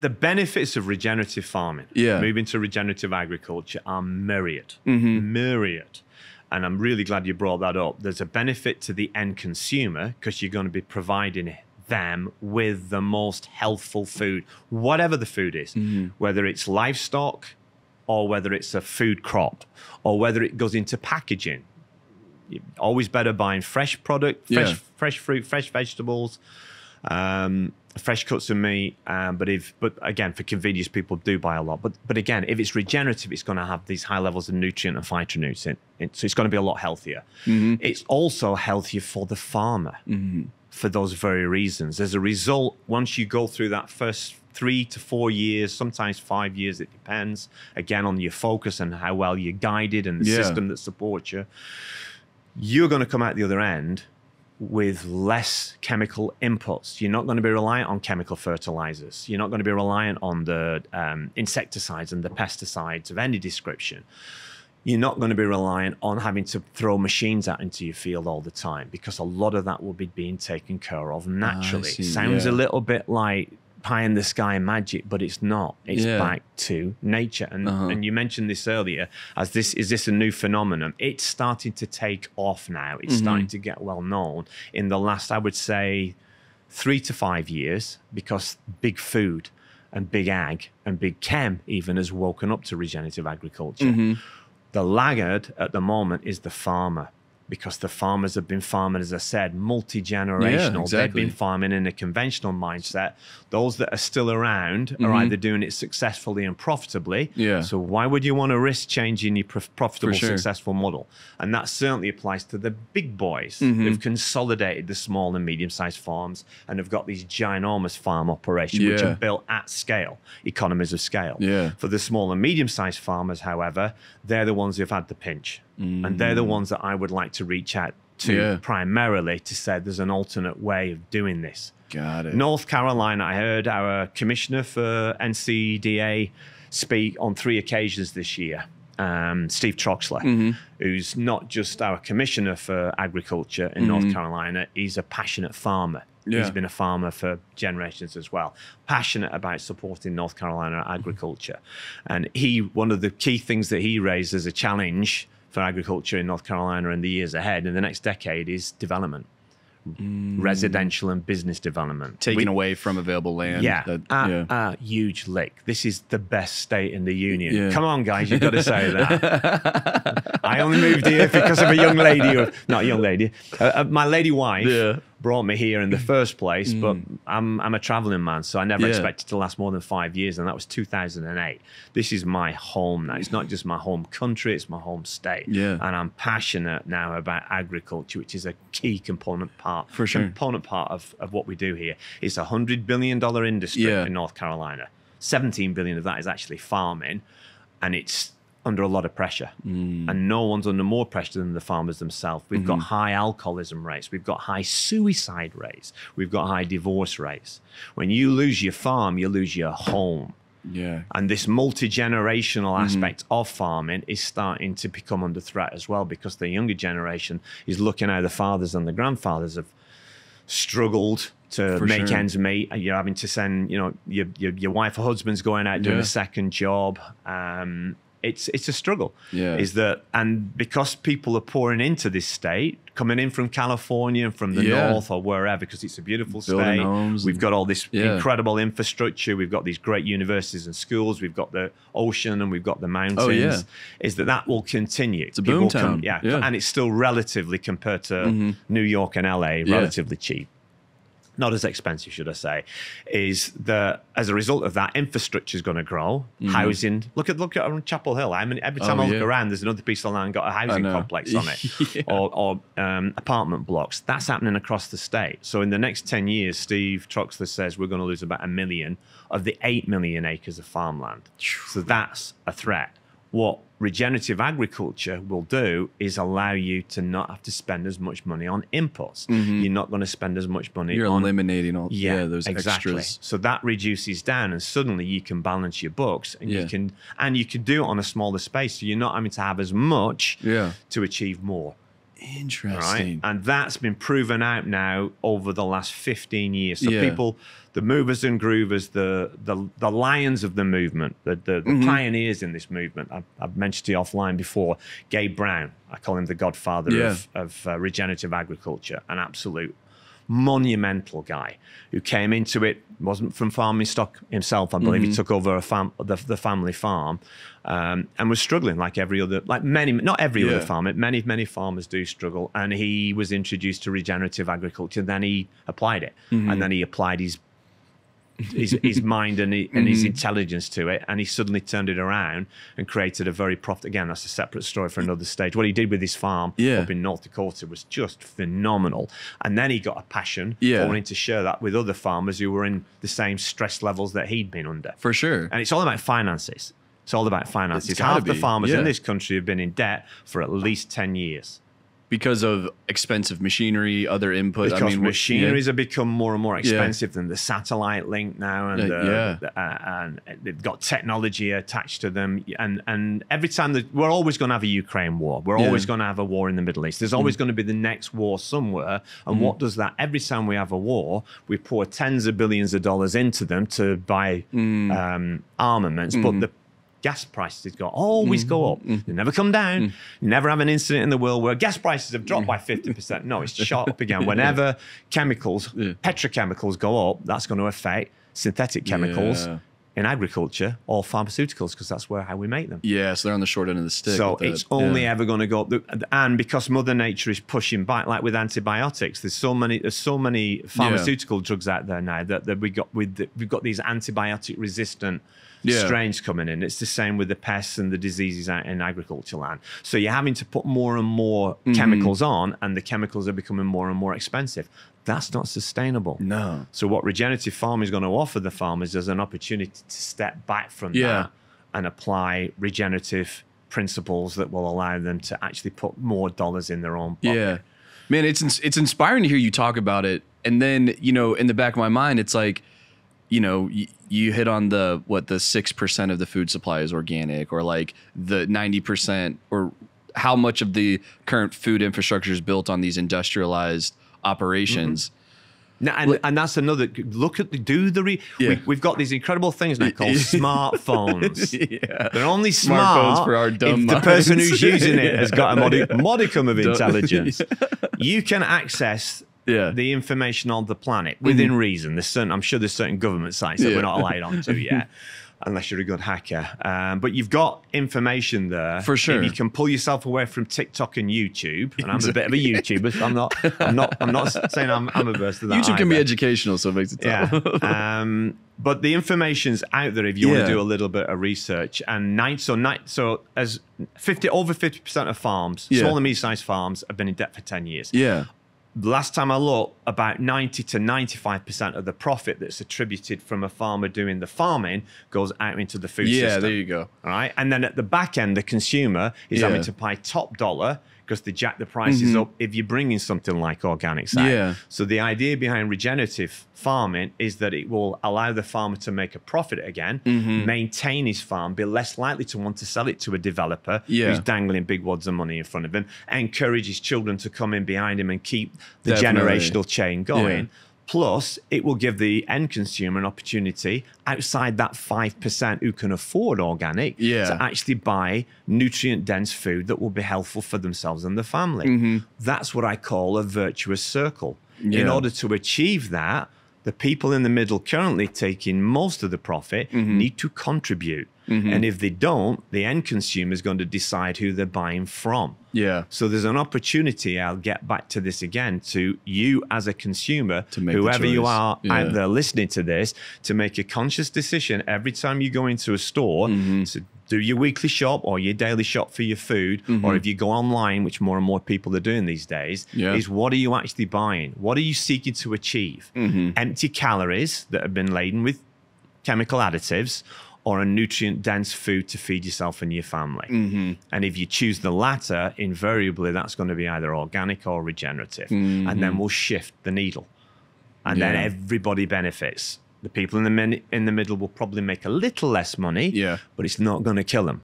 The benefits of regenerative farming, moving to regenerative agriculture, are myriad, myriad. And I'm really glad you brought that up. There's a benefit to the end consumer because you're going to be providing them with the most healthful food, whatever the food is, whether it's livestock or whether it's a food crop or whether it goes into packaging. You're always better buying fresh product, fresh fruit, fresh vegetables, fresh cuts of meat. But again, for convenience, people do buy a lot. But again, if it's regenerative, it's going to have these high levels of nutrient and phytonutrients. So it's going to be a lot healthier. It's also healthier for the farmer for those very reasons. As a result, once you go through that first 3 to 4 years, sometimes 5 years, it depends, again, on your focus and how well you're guided and the system that supports you, you're going to come out the other end with less chemical inputs. You're not going to be reliant on chemical fertilizers. You're not going to be reliant on the insecticides and the pesticides of any description. You're not going to be reliant on having to throw machines out into your field all the time because a lot of that will be being taken care of naturally. Sounds a little bit like pie in the sky magic, but it's not. It's back to nature. And you mentioned this earlier, is this a new phenomenon? It's starting to take off now. It's starting to get well known in the last, I would say, 3 to 5 years, because big food and big ag and big chem even has woken up to regenerative agriculture. The laggard at the moment is the farmer, because the farmers have been farming, as I said, multi-generational. They've been farming in a conventional mindset. Those that are still around are either doing it successfully and profitably. So why would you want to risk changing your profitable, successful model? And that certainly applies to the big boys who've consolidated the small and medium-sized farms and have got these ginormous farm operations, which are built at scale, economies of scale. For the small and medium-sized farmers, however, they're the ones who've had the pinch. And they're the ones that I would like to reach out to primarily to say there's an alternate way of doing this. Got it. North Carolina, I heard our commissioner for NCDA speak on 3 occasions this year, Steve Troxler, who's not just our commissioner for agriculture in North Carolina, he's a passionate farmer. He's been a farmer for generations as well, passionate about supporting North Carolina agriculture. And one of the key things that he raised as a challenge for agriculture in North Carolina in the years ahead, in the next decade, is development, residential and business development. Taking away from available land. Huge lick. This is the best state in the union. Come on, guys, you've got to say that. I only moved here because of a young lady, not a young lady, my lady wife brought me here in the first place, but I'm a traveling man, so I never expected to last more than 5 years, and that was 2008. This is my home now. It's not just my home country, it's my home state. And I'm passionate now about agriculture, which is a key component part of what we do here. It's a $100 billion industry in North Carolina. 17 billion of that is actually farming, and it's under a lot of pressure. And no one's under more pressure than the farmers themselves. We've got high alcoholism rates. We've got high suicide rates. We've got high divorce rates. When you lose your farm, you lose your home. And this multi-generational aspect of farming is starting to become under threat as well, because the younger generation is looking how the fathers and the grandfathers have struggled to make ends meet. You're having to send, your wife or husband's going out doing a second job. It's a struggle. And because people are pouring into this state, coming in from California and from the north or wherever, because it's a beautiful state. We've got all this incredible infrastructure. We've got these great universities and schools. We've got the ocean and we've got the mountains. Is that will continue. It's a boom town. And it's still relatively, compared to New York and LA, relatively cheap. Not as expensive, should I say, is that as a result of that, infrastructure is going to grow. Housing. Look at on Chapel Hill. I mean, every time I look around, there's another piece of land got a housing complex on it, or apartment blocks. That's happening across the state. So in the next 10 years, Steve Troxler says we're going to lose about 1 million of the 8 million acres of farmland. So that's a threat. What regenerative agriculture will do is allow you to not have to spend as much money on inputs. You're not going to spend as much money. You're eliminating all those extras. So that reduces down, and suddenly you can balance your books, and you can do it on a smaller space. So you're not having to have as much to achieve more. Interesting. Right? And that's been proven out now over the last 15 years. So people, the movers and groovers, the lions of the movement, the pioneers in this movement, I've mentioned to you offline before, Gabe Brown, I call him the godfather of regenerative agriculture, an absolute monumental guy who came into it, wasn't from farming stock himself, I believe. He took over the family farm and was struggling like every other, like many, not every other farmer, many farmers do struggle. And he was introduced to regenerative agriculture, then he applied it, and then he applied his mind and his intelligence to it, and he suddenly turned it around and created a very profitable, again, that's a separate story for another stage. What he did with his farm up in North Dakota was just phenomenal. And then he got a passion for wanting to share that with other farmers who were in the same stress levels that he'd been under. For sure. And it's all about finances. It's all about finances. Half the farmers in this country have been in debt for at least 10 years. Because of expensive machinery, other input. Because machineries have become more and more expensive than the satellite link now, and and they've got technology attached to them. And every time we're always going to have a Ukraine war, we're always going to have a war in the Middle East. There's always going to be the next war somewhere. And what does that? Every time we have a war, we pour tens of billions of dollars into them to buy armaments, but the gas prices always go up. They never come down. You never have an incident in the world where gas prices have dropped by 50%. No, it's shot up again. Whenever chemicals, petrochemicals go up, that's going to affect synthetic chemicals in agriculture or pharmaceuticals, because that's how we make them. Yeah, so they're on the short end of the stick. So it's only ever going to go up. And because Mother Nature is pushing back, like with antibiotics, there's so many pharmaceutical drugs out there now that we've got these antibiotic resistant strains coming in. It's the same with the pests and the diseases out in agriculture land. So you're having to put more and more chemicals on, and the chemicals are becoming more and more expensive. That's not sustainable. No. So what regenerative farming is going to offer the farmers is an opportunity to step back from that and apply regenerative principles that will allow them to actually put more dollars in their own pocket. Yeah. Man, it's inspiring to hear you talk about it. And then, in the back of my mind, it's like, you hit on the 6% of the food supply is organic, or like the 90%, or how much of the current food infrastructure is built on these industrialized operations. Now, and that's another look at we've got these incredible things now called smartphones. They're only smart for our dumb if the person who's using it has got a modicum of intelligence. You can access the information on the planet within reason. I'm sure there's certain government sites that we're not allowed onto yet, unless you're a good hacker. But you've got information there. For sure. If you can pull yourself away from TikTok and YouTube, and I'm a bit of a YouTuber, so I'm not saying I'm averse to that. YouTube can be educational, so it makes it tough. But the information's out there if you want to do a little bit of research. And over 50% of farms, small and medium-sized farms, have been in debt for 10 years. Yeah. The last time I looked, about 90 to 95% of the profit that's attributed from a farmer doing the farming goes out into the food system. Yeah, there you go. All right. And then at the back end, the consumer is having to pay top dollar because they jack the prices up if you're bringing something like organics out. Yeah. So the idea behind regenerative farming is that it will allow the farmer to make a profit again, maintain his farm, be less likely to want to sell it to a developer who's dangling big wads of money in front of him, encourage his children to come in behind him and keep the generational chain going. Yeah. Plus, it will give the end consumer an opportunity outside that 5% who can afford organic to actually buy nutrient-dense food that will be helpful for themselves and their family. That's what I call a virtuous circle. In order to achieve that, the people in the middle currently taking most of the profit need to contribute. And if they don't, the end consumer is going to decide who they're buying from. Yeah. So there's an opportunity, I'll get back to this again, to you as a consumer, to make whoever you are out there listening to this, to make a conscious decision every time you go into a store to do your weekly shop or your daily shop for your food, or if you go online, which more and more people are doing these days, is what are you actually buying? What are you seeking to achieve? Empty calories that have been laden with chemical additives, or a nutrient-dense food to feed yourself and your family. And if you choose the latter, invariably that's going to be either organic or regenerative. And then we'll shift the needle. And then everybody benefits. The people in the middle will probably make a little less money, but it's not going to kill them.